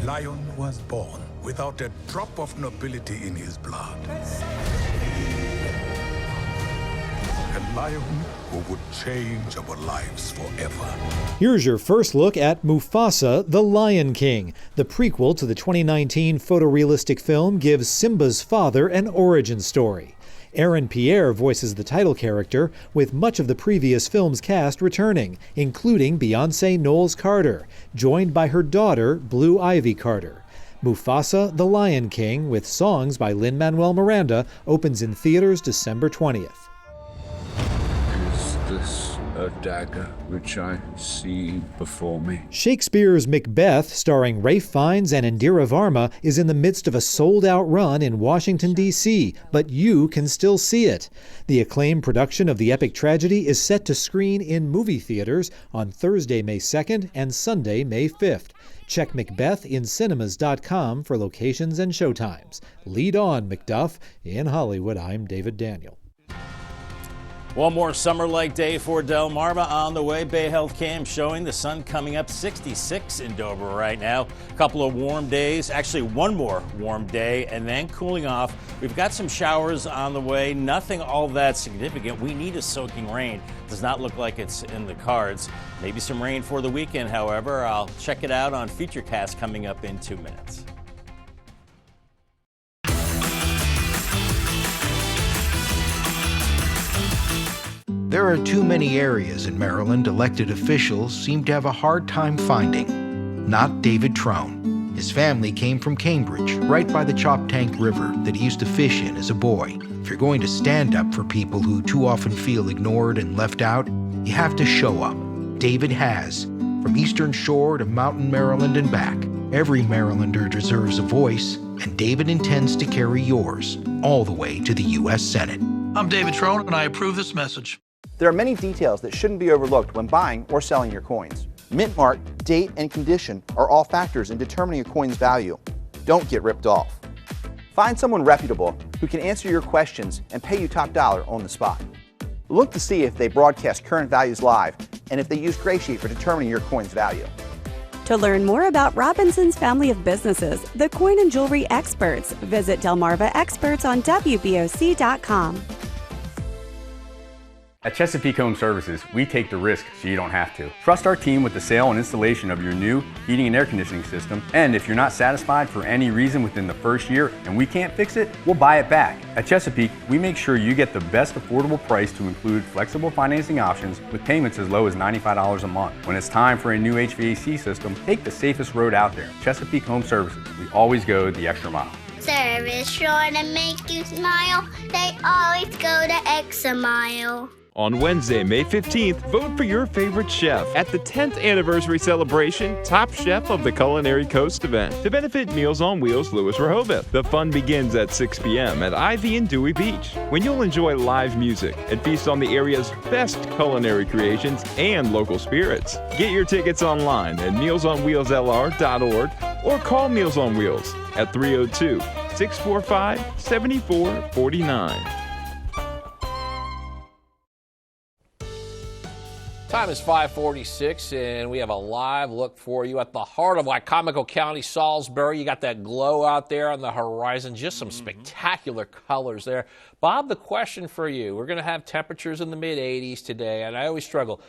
Lion was born without a drop of nobility in his blood. A lion who would change our lives forever. Here's your first look at Mufasa, the Lion King. The prequel to the 2019 photorealistic film gives Simba's father an origin story. Aaron Pierre voices the title character, with much of the previous film's cast returning, including Beyoncé Knowles Carter, joined by her daughter, Blue Ivy Carter. Mufasa, the Lion King, with songs by Lin-Manuel Miranda, opens in theaters December 20th. Is this a dagger which I see before me? Shakespeare's Macbeth, starring Ralph Fiennes and Indira Varma, is in the midst of a sold-out run in Washington, D.C., but you can still see it. The acclaimed production of the epic tragedy is set to screen in movie theaters on Thursday, May 2nd and Sunday, May 5th. Check MacbethinCinemas.com for locations and showtimes. Lead on, Macduff. In Hollywood, I'm David Daniel. One more summer-like day for Delmarva on the way. Bay Health Cam showing the sun coming up 66 in Dover right now. A couple of warm days, actually one more warm day, and then cooling off. We've got some showers on the way. Nothing all that significant. We need a soaking rain. Does not look like it's in the cards. Maybe some rain for the weekend, however. I'll check it out on Futurecast coming up in 2 minutes. There are too many areas in Maryland elected officials seem to have a hard time finding. Not David Trone. His family came from Cambridge, right by the Choptank River that he used to fish in as a boy. If you're going to stand up for people who too often feel ignored and left out, you have to show up. David has. From Eastern Shore to Mountain Maryland and back, every Marylander deserves a voice, and David intends to carry yours all the way to the U.S. Senate. I'm David Trone, and I approve this message. There are many details that shouldn't be overlooked when buying or selling your coins. Mint mark, date, and condition are all factors in determining a coin's value. Don't get ripped off. Find someone reputable who can answer your questions and pay you top dollar on the spot. Look to see if they broadcast current values live and if they use Graysheet for determining your coin's value. To learn more about Robinson's family of businesses, the coin and jewelry experts, visit Delmarva Experts on WBOC.com. At Chesapeake Home Services, we take the risk so you don't have to. Trust our team with the sale and installation of your new heating and air conditioning system, and if you're not satisfied for any reason within the first year and we can't fix it, we'll buy it back. At Chesapeake, we make sure you get the best affordable price to include flexible financing options with payments as low as $95 a month. When it's time for a new HVAC system, take the safest road out there. Chesapeake Home Services, we always go the extra mile. Service sure to make you smile. They always go the extra mile. On Wednesday, May 15th, vote for your favorite chef at the 10th anniversary celebration Top Chef of the Culinary Coast event to benefit Meals on Wheels Lewis Rehoboth. The fun begins at 6 p.m. at Ivy and Dewey Beach, when you'll enjoy live music and feast on the area's best culinary creations and local spirits. Get your tickets online at mealsonwheelslr.org or call Meals on Wheels at 302-645-7449. Time is 5:46, and we have a live look for you at the heart of Wycomico County, Salisbury. You got that glow out there on the horizon, just some spectacular colors there. Bob, the question for you, we're going to have temperatures in the mid-80s today, and I always struggle.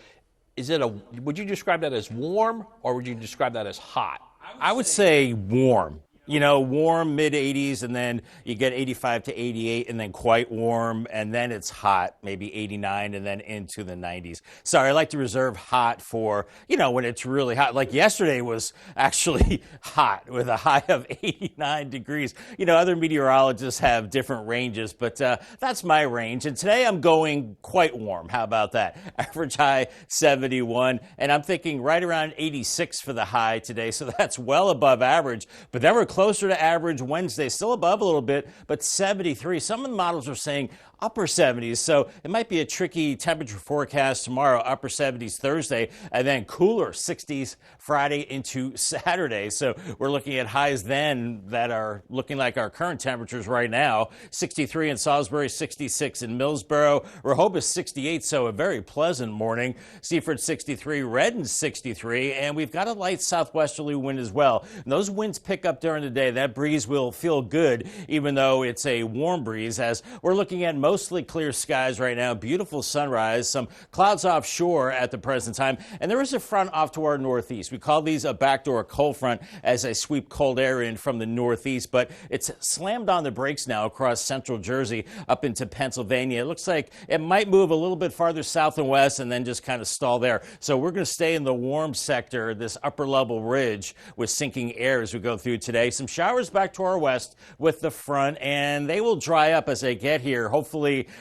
Would you describe that as warm, or would you describe that as hot? I would say warm. You know, warm mid-80s, and then you get 85 to 88, and then quite warm, and then it's hot, maybe 89, and then into the 90s. Sorry, I like to reserve hot for, when it's really hot. Like yesterday was actually hot with a high of 89 degrees. Other meteorologists have different ranges, but that's my range. And today I'm going quite warm. How about that? Average high 71, and I'm thinking right around 86 for the high today, so that's well above average. But then we're closer to average Wednesday, still above a little bit, but 73. Some of the models are saying upper 70s, so it might be a tricky temperature forecast tomorrow. Upper 70s Thursday, and then cooler 60s Friday into Saturday. So we're looking at highs then that are looking like our current temperatures right now. 63 in Salisbury, 66 in Millsboro. Rehoboth 68, so a very pleasant morning. Seaford 63, Redden 63, and we've got a light southwesterly wind as well. And those winds pick up during the day. That breeze will feel good, even though it's a warm breeze, as we're looking at mostly clear skies right now. Beautiful sunrise, some clouds offshore at the present time, and there is a front off to our northeast. We call these a backdoor cold front as I sweep cold air in from the northeast, but it's slammed on the brakes now across central Jersey up into Pennsylvania. It looks like it might move a little bit farther south and west and then just kind of stall there. So we're going to stay in the warm sector, this upper level ridge with sinking air as we go through today. Some showers back to our west with the front, and they will dry up as they get here. Hopefully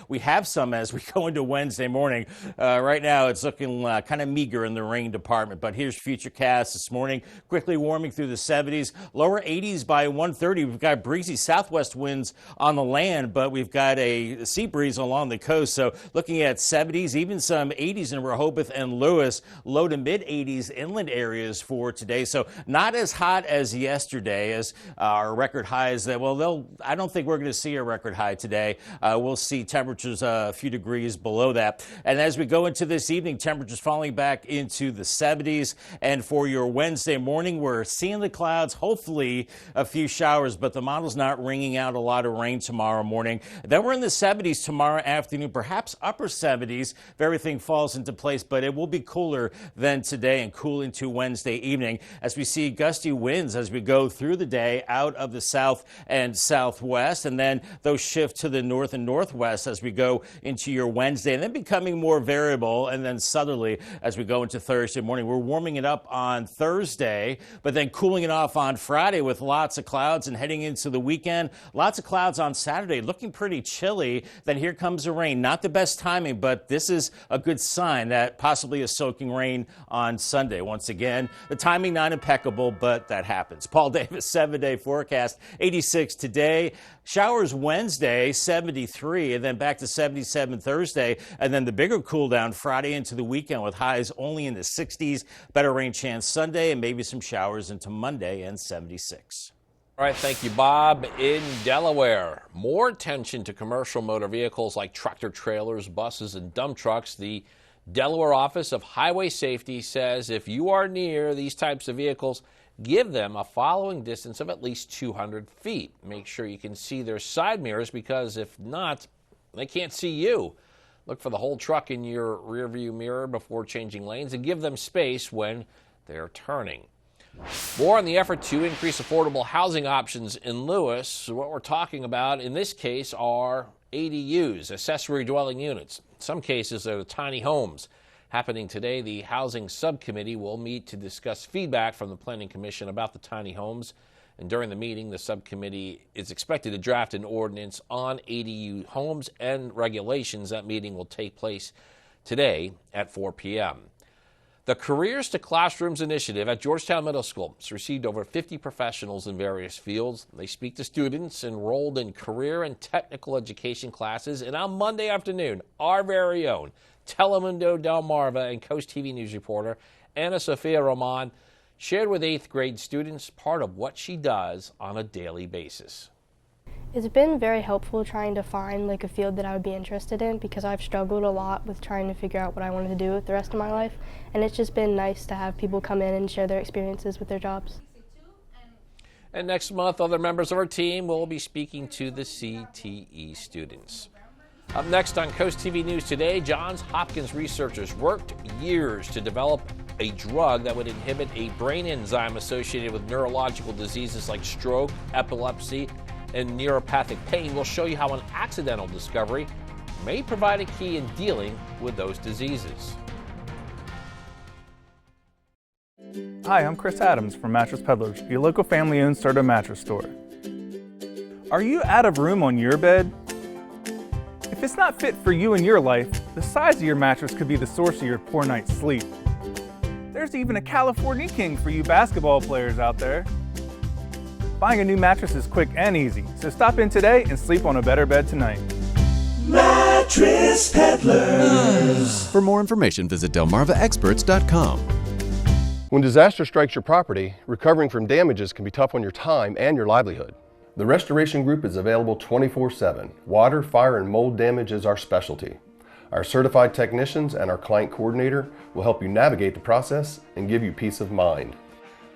we have some as we go into Wednesday morning. Right now it's looking kind of meager in the rain department, but here's Futurecast this morning. Quickly warming through the 70s, lower 80s by 1:30. We've got breezy southwest winds on the land, but we've got a sea breeze along the coast. So looking at 70s, even some 80s in Rehoboth and Lewis, low to mid 80s inland areas for today. So not as hot as yesterday as our record highs. I don't think we're going to see a record high today. We'll see temperatures a few degrees below that. And as we go into this evening, temperatures falling back into the 70s. And for your Wednesday morning, we're seeing the clouds, hopefully a few showers, but the model's not ringing out a lot of rain tomorrow morning. Then we're in the 70s tomorrow afternoon, perhaps upper 70s if everything falls into place, but it will be cooler than today and cool into Wednesday evening as we see gusty winds as we go through the day out of the south and southwest, and then those shift to the north and northwest as we go into your Wednesday, and then becoming more variable and then southerly as we go into Thursday morning. We're warming it up on Thursday, but then cooling it off on Friday with lots of clouds, and heading into the weekend, lots of clouds on Saturday, looking pretty chilly. Then here comes the rain. Not the best timing, but this is a good sign that possibly a soaking rain on Sunday. Once again, the timing not impeccable, but that happens. Paul Davis, 7-day forecast, 86 today. Showers Wednesday, 73, and then back to 77 Thursday, and then the bigger cool down Friday into the weekend with highs only in the 60s. Better rain chance Sunday, and maybe some showers into Monday and 76. All right, thank you, Bob. In Delaware, more attention to commercial motor vehicles like tractor trailers, buses, and dump trucks. The Delaware Office of Highway Safety says if you are near these types of vehicles, give them a following distance of at least 200 feet. Make sure you can see their side mirrors, because if not, they can't see you. Look for the whole truck in your rearview mirror before changing lanes, and give them space when they're turning. More on the effort to increase affordable housing options in Lewis. What we're talking about in this case are ADUs, accessory dwelling units. In some cases, they're the tiny homes. Happening today, the Housing Subcommittee will meet to discuss feedback from the Planning Commission about the tiny homes. And during the meeting, the subcommittee is expected to draft an ordinance on ADU homes and regulations. That meeting will take place today at 4 p.m. The Careers to Classrooms initiative at Georgetown Middle School has received over 50 professionals in various fields. They speak to students enrolled in career and technical education classes. And on Monday afternoon, our very own Telemundo Delmarva and CoastTV News reporter Ana Sofia Roman shared with 8th grade students part of what she does on a daily basis. It's been very helpful trying to find a field that I would be interested in, because I've struggled a lot with trying to figure out what I wanted to do with the rest of my life, and it's just been nice to have people come in and share their experiences with their jobs. And next month, other members of our team will be speaking to the CTE students. Up next on CoastTV News Today, Johns Hopkins researchers worked years to develop a drug that would inhibit a brain enzyme associated with neurological diseases like stroke, epilepsy, and neuropathic pain. We'll show you how an accidental discovery may provide a key in dealing with those diseases. Hi, I'm Chris Adams from Mattress Peddlers, your local family-owned Serta mattress store. Are you out of room on your bed? If it's not fit for you and your life, the size of your mattress could be the source of your poor night's sleep. There's even a California King for you basketball players out there. Buying a new mattress is quick and easy, so stop in today and sleep on a better bed tonight. Mattress Peddlers. For more information, visit delmarvaexperts.com. When disaster strikes your property, recovering from damages can be tough on your time and your livelihood. The Restoration Group is available 24/7. Water, fire, and mold damage is our specialty. Our certified technicians and our client coordinator will help you navigate the process and give you peace of mind.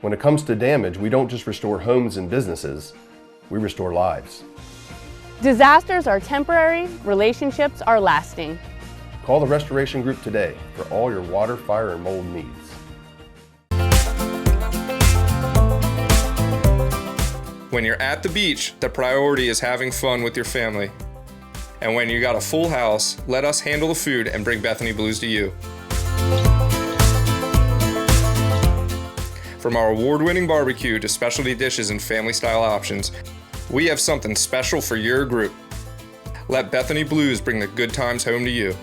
When it comes to damage, we don't just restore homes and businesses, we restore lives. Disasters are temporary, relationships are lasting. Call the Restoration Group today for all your water, fire, and mold needs. When you're at the beach, the priority is having fun with your family. And when you got a full house, let us handle the food and bring Bethany Blues to you. From our award-winning barbecue to specialty dishes and family-style options, we have something special for your group. Let Bethany Blues bring the good times home to you.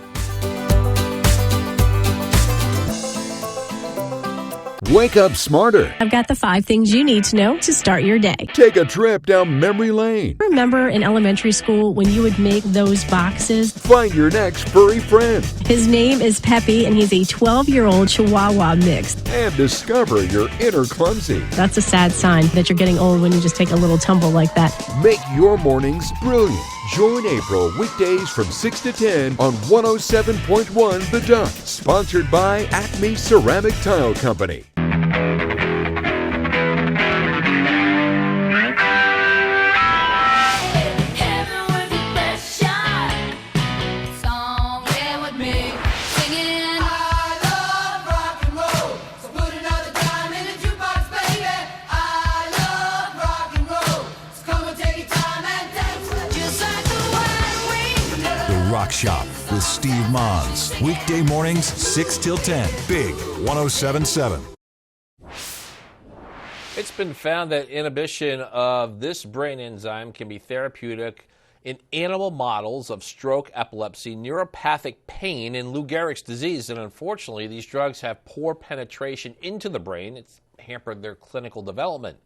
Wake up smarter. I've got the 5 things you need to know to start your day. Take a trip down memory lane. Remember in elementary school when you would make those boxes? Find your next furry friend. His name is Peppy, and he's a 12-year-old Chihuahua mix. And discover your inner clumsy. That's a sad sign that you're getting old when you just take a little tumble like that. Make your mornings brilliant. Join April weekdays from 6 to 10 on 107.1 The Duck. Sponsored by Acme Ceramic Tile Company. Rock Shop with Steve Mons. Weekday mornings, 6 till 10. Big 107.7. It's been found that inhibition of this brain enzyme can be therapeutic in animal models of stroke, epilepsy, neuropathic pain, and Lou Gehrig's disease. And unfortunately, these drugs have poor penetration into the brain. It's hampered their clinical development.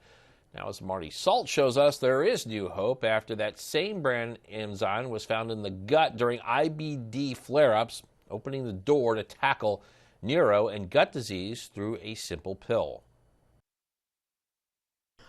Now, as Marty Salt shows us, there is new hope after that same brain enzyme was found in the gut during IBD flare-ups, opening the door to tackle neuro and gut disease through a simple pill.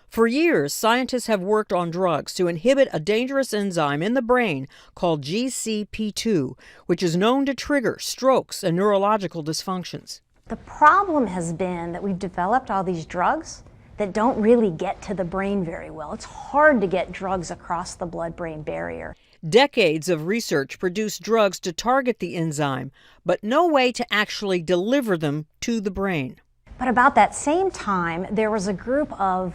For years, scientists have worked on drugs to inhibit a dangerous enzyme in the brain called GCP2, which is known to trigger strokes and neurological dysfunctions. The problem has been that we've developed all these drugs that don't really get to the brain very well. It's hard to get drugs across the blood-brain barrier. Decades of research produced drugs to target the enzyme, but no way to actually deliver them to the brain. But about that same time, there was a group of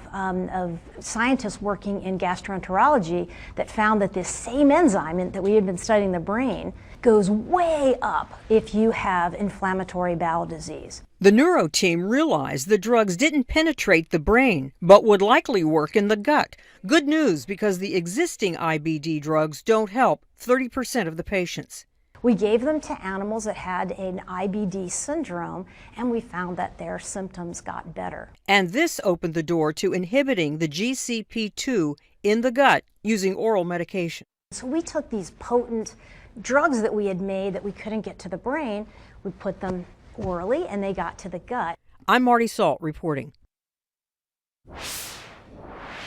scientists working in gastroenterology that found that this same enzyme that we had been studying the brain goes way up if you have inflammatory bowel disease. The neuro team realized the drugs didn't penetrate the brain, but would likely work in the gut. Good news, because the existing IBD drugs don't help 30% of the patients. We gave them to animals that had an IBD syndrome, and we found that their symptoms got better. And this opened the door to inhibiting the GCP2 in the gut using oral medication. So we took these potent drugs that we had made that we couldn't get to the brain, we put them orally, and they got to the gut. I'm Marty Salt reporting.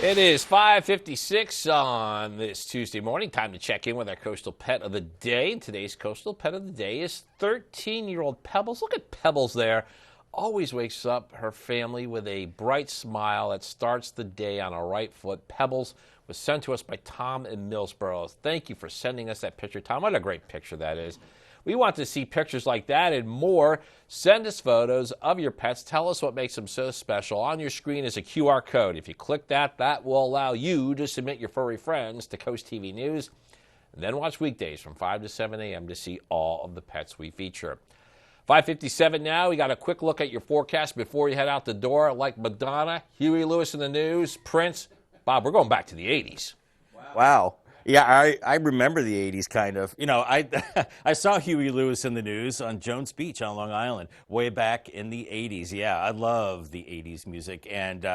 It is 5:56 on this Tuesday morning. Time to check in with our Coastal Pet of the Day. Today's Coastal Pet of the Day is 13-year-old Pebbles. Look at Pebbles there. Always wakes up her family with a bright smile that starts the day on a right foot. Pebbles was sent to us by Tom in Millsboro. Thank you for sending us that picture, Tom. What a great picture that is. We want to see pictures like that and more. Send us photos of your pets. Tell us what makes them so special. On your screen is a QR code. If you click that, that will allow you to submit your furry friends to CoastTV News. And then watch weekdays from 5 to 7 a.m. to see all of the pets we feature. 5:57 now. We got a quick look at your forecast before you head out the door. Like Madonna, Huey Lewis in the news, Prince. Bob, we're going back to the 80s. Wow. Yeah, I remember the 80s kind of. You know, I saw Huey Lewis in the news on Jones Beach on Long Island way back in the 80s. Yeah, I love the 80s music. And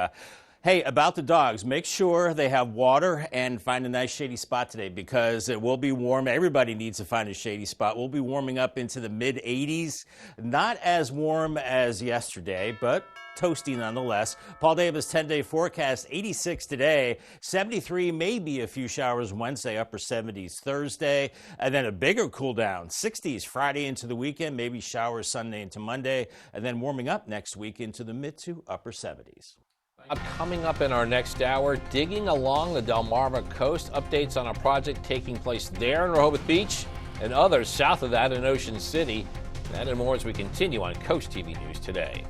hey, about the dogs, make sure they have water and find a nice shady spot today because it will be warm. Everybody needs to find a shady spot. We'll be warming up into the mid-80s. Not as warm as yesterday, but toasty nonetheless. Paul Davis 10-day forecast, 86 today, 73, maybe a few showers Wednesday, upper 70s Thursday, and then a bigger cool down, 60s Friday into the weekend, maybe showers Sunday into Monday, and then warming up next week into the mid to upper 70s. Coming up in our next hour, digging along the Delmarva coast, updates on a project taking place there in Rehoboth Beach and others south of that in Ocean City. That and more as we continue on Coast TV News Today.